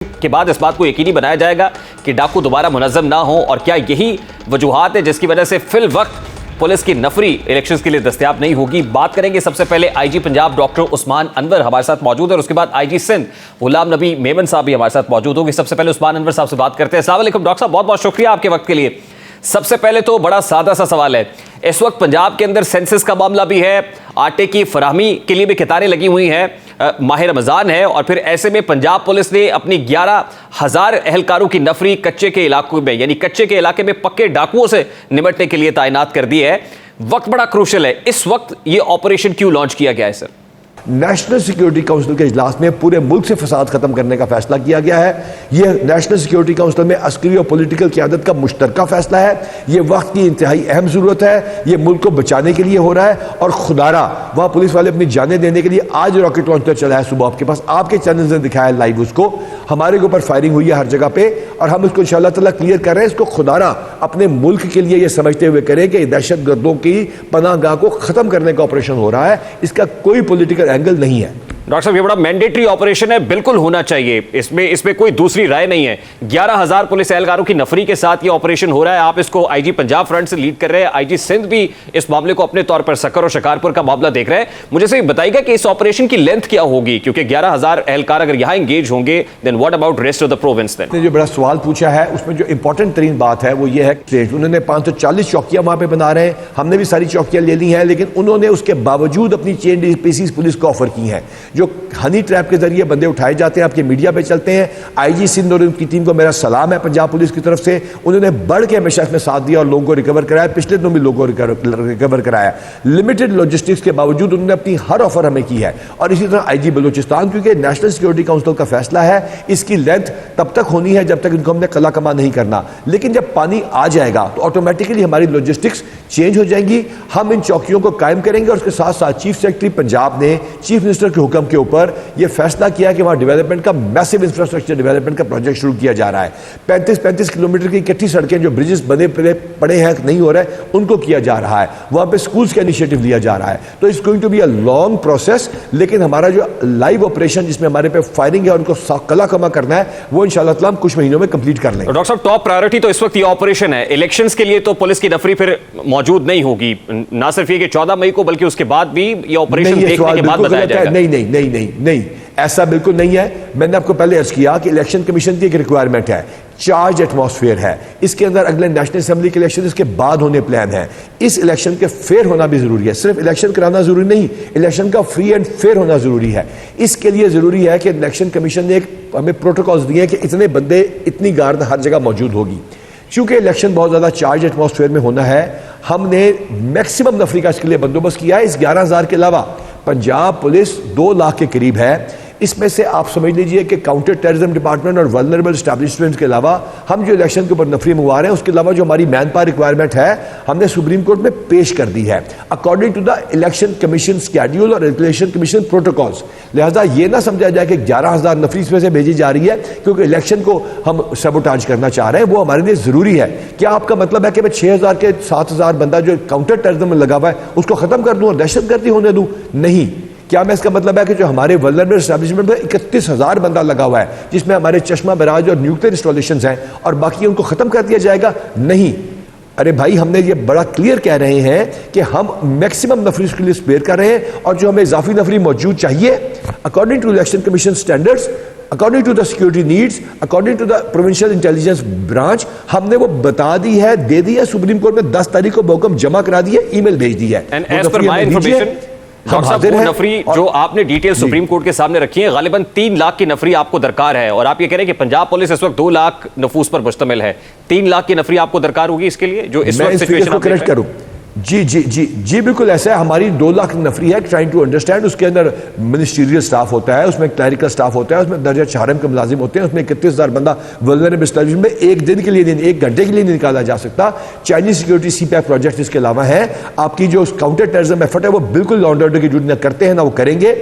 के बाद इस बात को यकीनी बनाया जाएगा कि डाकू दोबारा मुनज़्ज़म ना हो, और क्या यही वजूहात है जिसकी वजह से फिल वक्त पुलिस की नफरी इलेक्शंस के लिए दस्तयाब नहीं होगी। बात करेंगे सबसे पहले आईजी पंजाब डॉक्टर उस्मान अनवर हमारे साथ मौजूद है, और उसके बाद आईजी सिंध गुलाम नबी मेमन साहब भी हमारे साथ मौजूद होंगे। सबसे पहले उस्मान अनवर साहब से बात करते हैं। अस्सलाम वालेकुम डॉक्टर साहब, बहुत बहुत शुक्रिया आपके वक्त के लिए। सबसे पहले तो बड़ा सादा सा सवाल है, इस वक्त पंजाब के अंदर सेंसस का मामला भी है, आटे की फराहमी के लिए भी कतारें लगी हुई हैं, माह रमज़ान है, और फिर ऐसे में पंजाब पुलिस ने अपनी 11,000 एहलकारों की नफरी कच्चे के इलाकों में, यानी कच्चे के इलाके में पक्के डाकुओं से निपटने के लिए तैनात कर दी है। वक्त बड़ा क्रूशल है, इस वक्त ये ऑपरेशन क्यों लॉन्च किया गया है सर? नेशनल सिक्योरिटी काउंसिल के इजलास में पूरे मुल्क से फसाद खत्म करने का फैसला किया गया है। यह नेशनल सिक्योरिटी काउंसिल में अस्करी और पॉलिटिकल क़यादत का मुश्तरका फैसला है। यह वक्त की इंतहाई अहम ज़रूरत है। यह मुल्क को बचाने के लिए हो रहा है, और खुदारा वहाँ पुलिस वाले अपनी जानें देने के लिए आज रॉकेट लॉन्चर चला है सुबह, आपके पास आपके चैनल ने दिखाया लाइव उसको। हमारे के ऊपर फायरिंग हुई है हर जगह पे, और हम इसको इंशाअल्लाह ताला क्लियर कर रहे हैं। इसको खुदारा अपने मुल्क के लिए यह समझते हुए करें कि दहशत गर्दों की पनाहगाह को खत्म करने का ऑपरेशन हो रहा है, इसका कोई पॉलिटिकल एंगल नहीं है। डॉक्टर साहब, ये बड़ा मैंडेटरी ऑपरेशन है, बिल्कुल होना चाहिए, इसमें कोई दूसरी राय नहीं है। 11,000 पुलिस एहलकारों की नफरी के साथ ये ऑपरेशन हो रहा है। आप इसको आईजी पंजाब फ्रंट से लीड कर रहे हैं, आईजी सिंध भी इस मामले को अपने तौर पर सक्कर और शिकारपुर का मामला देख रहे हैं। मुझे से बताइएगा कि इस ऑपरेशन की लेंथ क्या होगी, क्योंकि 11,000 एहलकार अगर यहां एंगेज होंगे, then what about rest of the province? देन जो बड़ा सवाल पूछा है उसमें जो इंपॉर्टेंट तरीन बात है वो ये है कि उन्होंने 540 चौकियां वहां पे बना रहे हैं, हमने भी सारी चौकियां ले ली हैं, लेकिन उन्होंने उसके बावजूद अपनी चेन डीपीसीज पुलिस को ऑफर की हैं। जो हनी ट्रैप के जरिए बंदे उठाए जाते हैं, आपके मीडिया पे चलते हैं। आईजी सिंध और उनकी टीम को मेरा सलाम है पंजाब पुलिस की तरफ से, उन्होंने बढ़ के हमेशा इसमें साथ दिया और लोगों को रिकवर कराया। पिछले दिनों भी लोगों को रिकवर कराया। लिमिटेड लॉजिस्टिक्स के बावजूद उन्होंने अपनी हर ऑफर हमें की है। और इसी तरह आईजी बलूचिस्तान, क्योंकि नेशनल सिक्योरिटी काउंसिल का फैसला है, इसकी लेंथ तब तक होनी है जब तक इनको हमने कला कमा नहीं करना, लेकिन जब पानी आ जाएगा तो ऑटोमेटिकली हमारी लॉजिस्टिक्स चेंज हो जाएंगी। हम इन चौकियों को कायम करेंगे, और उसके साथ साथ चीफ सेक्रेटरी पंजाब ने चीफ मिनिस्टर के हुक्म के ऊपर यह फैसला किया कि वहां डेवलपमेंट का मैसिव इंफ्रास्ट्रक्चर डेवलपमेंट का प्रोजेक्ट शुरू किया जा रहा है। 35 किलोमीटर की इकट्ठी सड़कें, जो ब्रिजेस बने पड़े हैं नहीं हो रहे, उनको किया जा रहा है। वहां पे स्कूल्स का इनिशिएटिव लिया जा रहा है। तो it's going to be a long process, लेकिन हमारा जो लाइव ऑपरेशन जिसमें हमारे पे फायरिंग है, उनको कला कमा करना है, वो इंशाल्लाह ताला हम कुछ महीनों में कंप्लीट कर लेंगे। डॉक्टर साहब, टॉप प्रायोरिटी तो इस वक्त ये ऑपरेशन है। इलेक्शंस के लिए तो पुलिस की नफरी फिर मौजूद नहीं होगी, ना सिर्फ ये कि 14 मई को, बल्कि उसके बाद भी ये ऑपरेशन देखने के बाद बताया जाएगा। नहीं, ऐसा बिल्कुल नहीं है। मैंने आपको पहले अर्ज किया कि इलेक्शन कमीशन की एक रिक्वायरमेंट है, चार्ज एटमॉस्फेयर है। इसके अंदर अगले नेशनल असेंबली के इलेक्शन इसके बाद होने प्लान है। इस इलेक्शन के फेयर होना भी जरूरी है। सिर्फ इलेक्शन कराना जरूरी नहीं, इलेक्शन का फ्री एंड फेयर होना जरूरी है। इसके लिए जरूरी है कि इलेक्शन कमीशन ने हमें प्रोटोकॉल्स दिए कि इतने बंदे, इतनी गार्ड हर जगह मौजूद होगी। चूंकि इलेक्शन बहुत ज्यादा चार्ज एटमॉस्फेयर में होना है, हमने मैक्सिमम नफरी का इसके लिए बंदोबस्त किया है। इस 11,000 के अलावा पंजाब पुलिस 2 लाख के करीब है। इसमें से आप समझ लीजिए कि काउंटर टेररिज्म डिपार्टमेंट और वल्नरेबल एस्टैब्लिशमेंट के अलावा हम जो इलेक्शन के ऊपर नफरी मंगवा रहे हैं, उसके अलावा जो हमारी मैन पावर रिक्वायरमेंट है, हमने सुप्रीम कोर्ट में पेश कर दी है according to the election commission schedule और इलेक्शन कमीशन प्रोटोकॉल्स। लिहाजा ये ना समझा जाए कि 11,000 नफरी इसमें से भेजी जा रही है क्योंकि इलेक्शन को हम सबोटाज करना चाह रहे हैं। वो हमारे लिए जरूरी है। क्या आपका मतलब है कि मैं 6,000 के 7,000 बंदा जो काउंटर टेररिज्म में लगा हुआ है उसको खत्म कर दूं और दहशतगर्दी होने दूं? नहीं। क्या मैं इसका मतलब है कि जो हमारे वल्नरेबल एस्टैब्लिशमेंट में 31,000 बंदा लगा हुआ है, जिसमें हमारे चश्मा बराज और न्यूक्लियर इंस्टॉलेशंस हैं, और बाकी उनको खत्म कर दिया जाएगा? नहीं। अरे भाई, हमने ये बड़ा क्लियर कह रहे हैं कि हम मैक्सिमम नफरी के लिए स्पेयर कर रहे हैं, और जो हमें इजाफी नफरी मौजूद चाहिए according to election commission standards, according to the security needs, according to the provincial intelligence branch, हमने वो बता दी है, दे दी है। सुप्रीम कोर्ट में 10 तारीख को बहुकम जमा करा दी है, ईमेल भेज दी है। डॉक्टर साहब, वो नफरी जो आपने डिटेल सुप्रीम कोर्ट के सामने रखी है, गालिबन 3 लाख की नफरी आपको दरकार है, और आप ये कह रहे हैं कि पंजाब पुलिस इस वक्त 2 लाख नफूस पर मुश्तमिल है। 3 लाख की नफरी आपको दरकार होगी इसके लिए, जो इस वक्त सिचुएशन आप करेक्ट करूं? जी बिल्कुल ऐसा है। हमारी 2 लाख नफरी है, ट्राइंग टू अंडरस्टैंड। उसके अंदर मिनिस्ट्रियल स्टाफ होता है, उसमें क्लरिकल स्टाफ होता है, उसमें दर्जा चारम के मुलाजिम होते हैं, उसमें 31,000 बंदा वल्नरेबल एस्टैब्लिशमेंट में एक दिन के लिए नहीं, 1 घंटे के लिए नहीं निकाला जा सकता। चाइनीज सिक्योरिटी सीपैक प्रोजेक्ट इसके अलावा है। आपकी जो काउंटर टेररिज्म एफर्ट है वो बिल्कुल लॉ एंड ऑर्डर की ड्यूटी ना करते हैं ना वो करेंगे।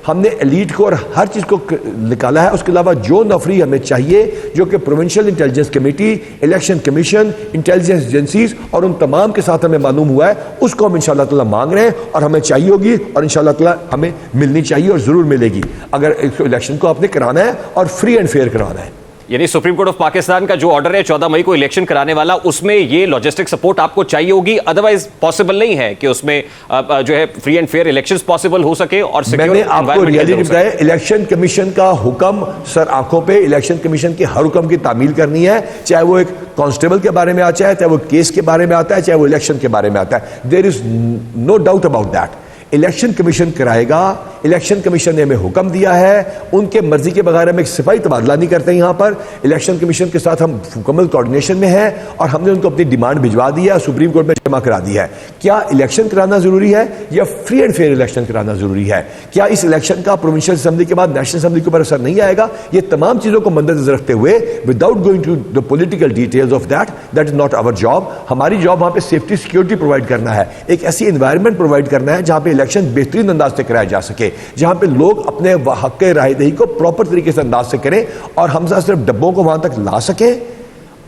हमने एलीट को और हर चीज़ को निकाला है। उसके अलावा जो नफरी हमें चाहिए, जो कि provincial intelligence committee, election commission, intelligence agencies और उन तमाम के साथ हमें मालूम हुआ है, उसको हम इंशाल्लाह ताला मांग रहे हैं और हमें चाहिए होगी और इंशाल्लाह ताला हमें मिलनी चाहिए और ज़रूर मिलेगी अगर इलेक्शन को आपने कराना है और फ्री एंड फेयर कराना है। यानी सुप्रीम कोर्ट ऑफ पाकिस्तान का जो ऑर्डर है 14 मई को इलेक्शन कराने वाला, उसमें ये लॉजिस्टिक सपोर्ट आपको चाहिए होगी, अदरवाइज पॉसिबल नहीं है कि उसमें जो है free and fair elections possible हो सके। और मैंने आपको रियलिटी बताया, इलेक्शन कमीशन का हुक्म सर आंखों पे, इलेक्शन कमीशन के हर हुक्म की तामील करनी है, चाहे वो एक कांस्टेबल के बारे में आता है, चाहे वो केस के बारे में आता है, चाहे वो इलेक्शन के बारे में आता है। There is no doubt about that. Election commission कराएगा, इलेक्शन कमीशन ने हमें हुक्म दिया है, उनके मर्जी के बगैर हम एक सिपाही तबादला नहीं करते यहाँ पर। इलेक्शन कमीशन के साथ हम मुकम्मल कोऑर्डिनेशन में हैं और हमने उनको अपनी डिमांड भिजवा दी है, सुप्रीम कोर्ट में जमा करा दी है। क्या इलेक्शन कराना जरूरी है या फ्री एंड फेयर इलेक्शन कराना जरूरी है? क्या इस इलेक्शन का प्रोविंशियल असेंबली के बाद नेशनल असेंबली के ऊपर असर नहीं आएगा? ये तमाम चीजों को मद्देनजर रखते हुए, without going to the political details of that is not our job. हमारी जॉब वहां पे सेफ्टी सिक्योरिटी प्रोवाइड करना है, एक ऐसी एनवायरमेंट प्रोवाइड करना है जहां पे इलेक्शन बेहतरीन अंदाज से कराया जा सके, जहां पे लोग अपने हक के रायदही को प्रॉपर तरीके से अंदाज से करें और हम सिर्फ डब्बों को वहां तक ला सकें,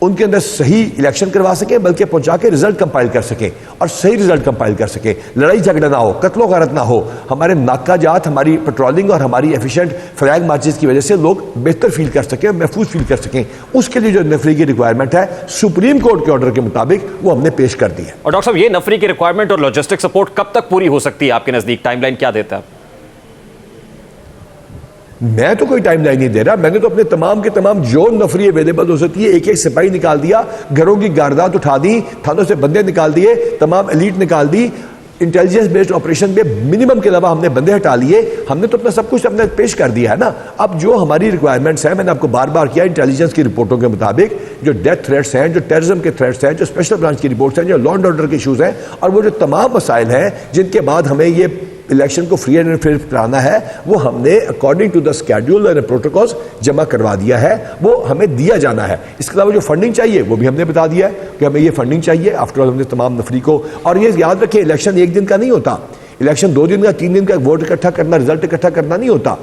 उनके अंदर सही इलेक्शन करवा सकें, बल्कि पहुंचा के रिजल्ट कंपाइल कर सकें और सही रिजल्ट कंपाइल कर सकें। लड़ाई झगड़ा ना हो, कत्लो गारत ना हो। हमारे नाका जात, हमारी पेट्रोलिंग और हमारी एफिशिएंट फ्लैग मार्चेस की वजह से लोग बेहतर फील कर सकें, महफूज फील कर सकें। उसके लिए जो नफरी की रिक्वायरमेंट है सुप्रीम कोर्ट के ऑर्डर के मुताबिक वो हमने पेश कर दी है। और डॉक्टर साहब, ये नफरी की रिक्वायरमेंट और लॉजिस्टिक सपोर्ट कब तक पूरी हो सकती है आपके नजदीक? टाइमलाइन क्या देता है? मैं तो कोई टाइमलाइन नहीं दे रहा। मैंने तो अपने तमाम के तमाम जो नफरी अवेलेबल हो सकती है, एक एक सिपाही निकाल दिया, घरों की गारदात उठा दी, थानों से बंदे निकाल दिए, तमाम एलीट निकाल दी। इंटेलिजेंस बेस्ड ऑपरेशन पे मिनिमम के अलावा हमने बंदे हटा लिए। हमने तो अपना सब कुछ अपने पेश कर दिया है ना। अब जो हमारी रिक्वायरमेंट्स हैं, मैंने आपको बार बार किया, इंटेलिजेंस की रिपोर्टों के मुताबिक जो डेथ थ्रेट्स हैं, जो टेररिज्म के थ्रेट्स हैं, जो स्पेशल ब्रांच की रिपोर्ट्स हैं, जो लॉ एंड ऑर्डर के इशूज हैं, और वो जो तमाम मसाइल हैं जिनके बाद हमें ये इलेक्शन को फ्री एंड फेयर कराना है, वो हमने अकॉर्डिंग टू द स्केड्यूल और प्रोटोकॉल्स जमा करवा दिया है, वो हमें दिया जाना है। इसके अलावा जो फंडिंग चाहिए वो भी हमने बता दिया है कि हमें ये फंडिंग चाहिए। आफ्टर ऑल हमने तमाम नफरी को, और ये याद रखिए, इलेक्शन एक दिन का नहीं होता, इलेक्शन 2 दिन का, 3 दिन का वोट इकट्ठा करना, रिजल्ट इकट्ठा करना नहीं होता।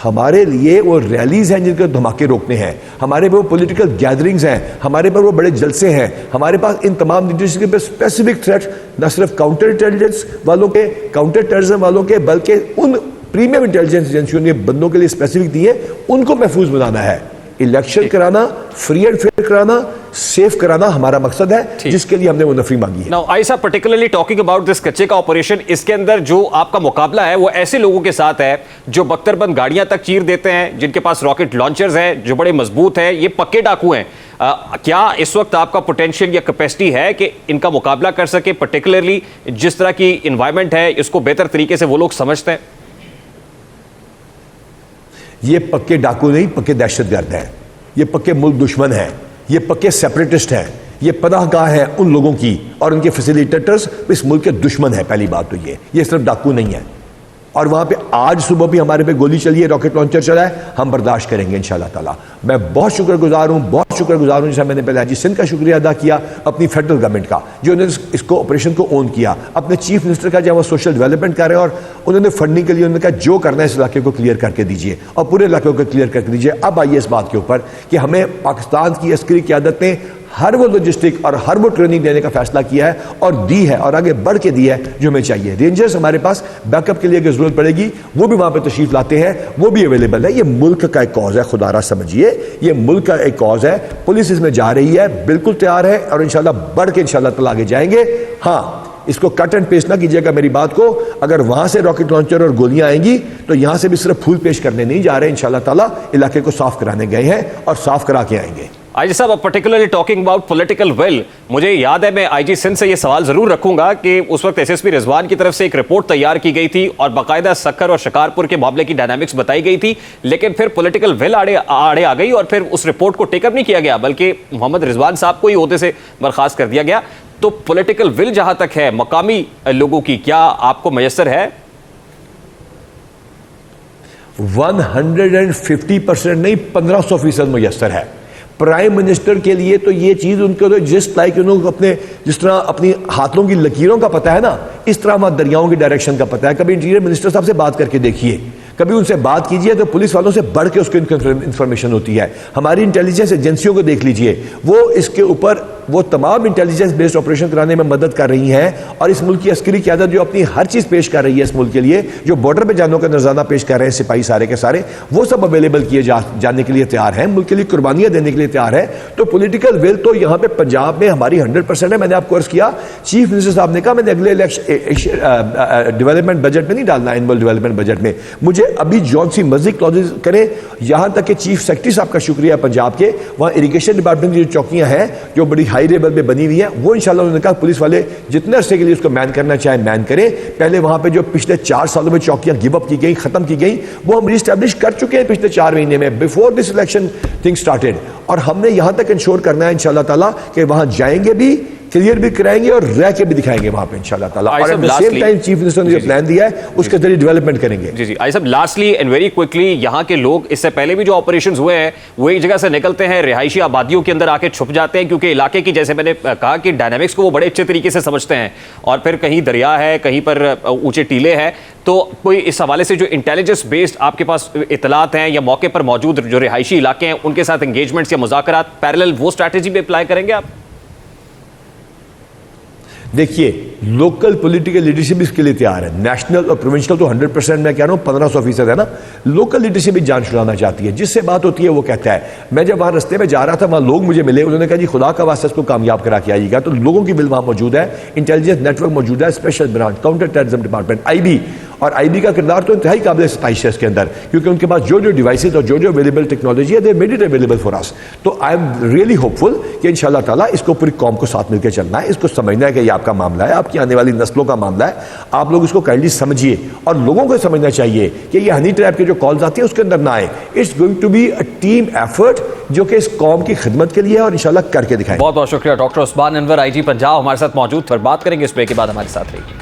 हमारे लिए वो रैलीज हैं जिनके धमाके रोकने हैं, हमारे पे वो पॉलिटिकल गैदरिंग्स हैं, हमारे पर वो बड़े जलसे हैं, हमारे पास इन तमाम इंडस्ट्री पे स्पेसिफिक थ्रेट, न सिर्फ काउंटर इंटेलिजेंस वालों के, काउंटर टेररिज्म वालों के, बल्कि उन प्रीमियम इंटेलिजेंस एजेंसियों ने बंदों के लिए स्पेसिफिक दिए, उनको महफूज बनाना है। इलेक्शन कराना, फ्री एंड फेयर कराना, सेफ कराना हमारा मकसद है, जिसके लिए हमने वो नफरी मांगी है। नाउ आई साहब, पर्टिकुलरली टॉकिंग अबाउट दिस कच्चे का ऑपरेशन, इसके अंदर जो आपका मुकाबला है वो ऐसे लोगों के साथ है जो बख्तरबंद गाड़ियां तक चीर देते हैं, जिनके पास रॉकेट लॉन्चर्स हैं, जो बड़े मजबूत हैं, ये पक्के डाकू हैं। क्या इस वक्त आपका पोटेंशियल या कैपेसिटी है कि इनका मुकाबला कर सके, पर्टिकुलरली जिस तरह की इन्वायरमेंट है इसको बेहतर तरीके से वो लोग समझते हैं? ये पक्के डाकू नहीं, पक्के दहशतगर्द हैं, ये पक्के मुल्क दुश्मन हैं, ये पक्के सेपरेटिस्ट हैं, ये पनाहगाह है उन लोगों की और उनके फैसिलिटेटर्स इस मुल्क के दुश्मन है। पहली बात तो ये सिर्फ डाकू नहीं है। और वहां पे आज सुबह भी हमारे पे गोली चली है, रॉकेट लॉन्चर चला है, हम बर्दाश्त करेंगे इंशाल्लाह ताला। मैं बहुत शुक्रगुजार हूं, जैसा मैंने पहले हाजी सिंध का शुक्रिया अदा किया, अपनी फेडरल गवर्नमेंट का, जो उन्होंने इसको ऑपरेशन को ओन किया, अपने चीफ मिनिस्टर का, जब वो सोशल डेवलपमेंट कर रहे हैं और उन्होंने फंडिंग के लिए उन्होंने कहा जो करना है इस इलाके को क्लियर करके दीजिए और पूरे इलाके को क्लियर करके दीजिए। अब आइए इस बात के ऊपर कि हमें पाकिस्तान की अस्करी क़यादत ने हर वो लॉजिस्टिक और हर वो ट्रेनिंग देने का फैसला किया है और दी है और आगे बढ़ के दी है जो हमें चाहिए। रेंजर्स हमारे पास बैकअप के लिए अगर जरूरत पड़ेगी वो भी वहां पे तशरीफ लाते हैं, वो भी अवेलेबल है। ये मुल्क का एक कॉज है, खुदारा समझिए, ये मुल्क का एक कॉज है। पुलिस इसमें जा रही है, बिल्कुल तैयार है और इंशाल्लाह बढ़ के इंशाल्लाह ताला आगे जाएंगे। हाँ, इसको कट एंड पेस्ट ना कीजिएगा मेरी बात को। अगर वहां से रॉकेट लॉन्चर और गोलियां आएंगी तो यहां से भी सिर्फ फूल पेश करने नहीं जा रहे, इंशाल्लाह ताला इलाके को साफ कराने गए हैं और साफ करा के आएंगे। आईजी साहब, particularly talking about political will, मुझे याद है मैं आईजी सिंध से ये सवाल जरूर रखूंगा कि उस वक्त एसएसपी रिजवान की तरफ से एक रिपोर्ट तैयार की गई थी और बाकायदा सक्कर और शिकारपुर के मामले की डायनामिक्स बताई गई थी, लेकिन फिर पॉलिटिकल विल आड़े आ गई और फिर उस रिपोर्ट को टेकअप नहीं किया गया, बल्कि मोहम्मद रिजवान साहब को ही ओहदे से बर्खास्त कर दिया गया। तो पॉलिटिकल विल जहां तक है मकामी लोगों की, क्या आपको मयसर है? 150% नहीं, 1500% मुयसर है। प्राइम मिनिस्टर के लिए तो ये चीज उनको तो जिस लाइक उन्होंने अपने जिस तरह अपनी हाथों की लकीरों का पता है ना, इस तरह वहां दरियाओं की डायरेक्शन का पता है। कभी इंटीरियर मिनिस्टर साहब से बात करके देखिए, कभी उनसे बात कीजिए तो पुलिस वालों से बढ़ के उसको इंफॉर्मेशन होती है। हमारी इंटेलिजेंस एजेंसियों को देख लीजिए, वो इसके ऊपर वो तमाम इंटेलिजेंस बेस्ड ऑपरेशन कराने में मदद कर रही हैं, और इस मुल्क की अस्करी क़यादत जो अपनी हर चीज़ पेश कर रही है इस मुल्क के लिए, जो बॉर्डर पे जानों का नजराना पेश कर रहे हैं सिपाही सारे के सारे, वो सब अवेलेबल किए जाने के लिए तैयार हैं, मुल्क के लिए कुर्बानियां देने के लिए तैयार है। तो पॉलिटिकल विल तो यहाँ पे पंजाब में हमारी 100% है। मैंने आपको अर्ज किया, चीफ मिनिस्टर साहब ने कहा मैंने अगले डेवलपमेंट बजट में नहीं डालना, एनुअल डेवलपमेंट बजट में मुझे अभी जौन सी मर्जी क्लॉजेज करें, यहां तक कि चीफ सेक्रेटरी साहब का शुक्रिया पंजाब के, वहां इरिगेशन डिपार्टमेंट की जो चौकियां हैं जो बड़ी हाई लेवल पे बनी हुई हैं, वो इंशाल्लाह उन्होंने कहा पुलिस वाले जितने अरसे के लिए उसको मैन करना चाहे मैन करें। पहले वहां पे जो पिछले 4 सालों में चौकियां गिव अप की गई, खत्म की गई, वो हम रिस्टैब्लिश कर चुके हैं पिछले 4 महीने में, before this election thing started. और हमने यहां तक इंश्योर करना है इंशाल्लाह ताला कि वहां जाएंगे भी, क्लियर भी कराएंगे और रह के भी दिखाएंगे वहां पे इंशाल्लाह ताला। और at the same time chief minister ने जो प्लान दिया है उसके जरिए डेवलपमेंट करेंगे। जी जी, आई साहब लास्टली एंड वेरी क्विकली, यहाँ के लोग इससे पहले भी जो ऑपरेशंस हुए हैं वो एक जगह से निकलते हैं, रिहायशी आबादियों के अंदर आके छुप जाते हैं, क्योंकि इलाके की, जैसे मैंने कहा कि डायनामिक्स को वो बड़े अच्छे तरीके से समझते हैं, और फिर कहीं दरिया है, कहीं पर ऊंचे टीले हैं, तो कोई इस हवाले से जो इंटेलिजेंस बेस्ड आपके पास इतलात हैं या मौके पर मौजूद जो रिहायशी इलाके हैं उनके साथ एंगेजमेंट्स या मुज़ाकरात पैरेलल, वो स्ट्रैटेजी भी अप्लाई करेंगे आप? देखिए, लोकल पॉलिटिकल लीडरशिप इसके लिए तैयार है, नेशनल और प्रोविंशियल तो 100% मैं कह रहा हूँ 1500% है ना। लोकल लीडरशिप भी जान छुड़ाना चाहती है, जिससे बात होती है वो कहता है। मैं जब वहाँ रास्ते में जा रहा था, वहाँ लोग मुझे मिले, उन्होंने कहा जी खुदा का वास्ता इसको कामयाब करा के आइएगा। तो लोगों की बिल वहाँ मौजूद है, इंटेलिजेंस नेटवर्क मौजूद है, special branch, counter terrorism department, IB, और IB का किरदार तो इंतहाई काबिल सताइश है इसके अंदर, क्योंकि उनके पास जो जो डिवाइसेज और जो जो अवेलेबल टेक्नोलॉजी है, they made it available for us. तो आई एम रियली होपफुल कि इंशाल्लाह ताला इसको पूरी कौम को साथ मिलकर चलना है, इसको समझना है कि ये आपका मामला है, आपकी आने वाली नस्लों का मामला है। आप लोग इसको काइंडली समझिए, और लोगों को समझना चाहिए कि ये हनी ट्रैप के जो कॉल्स आती है उसके अंदर ना आए। It's going to be a team effort जो कि इस कौम की खिदमत के लिए है, और इंशाल्लाह करके दिखाएं। बहुत बहुत शुक्रिया डॉक्टर उस्मान अनवर, IG पंजाब हमारे साथ मौजूद, पर बात करेंगे इस ब्रेक के बाद, हमारे साथ रहिए।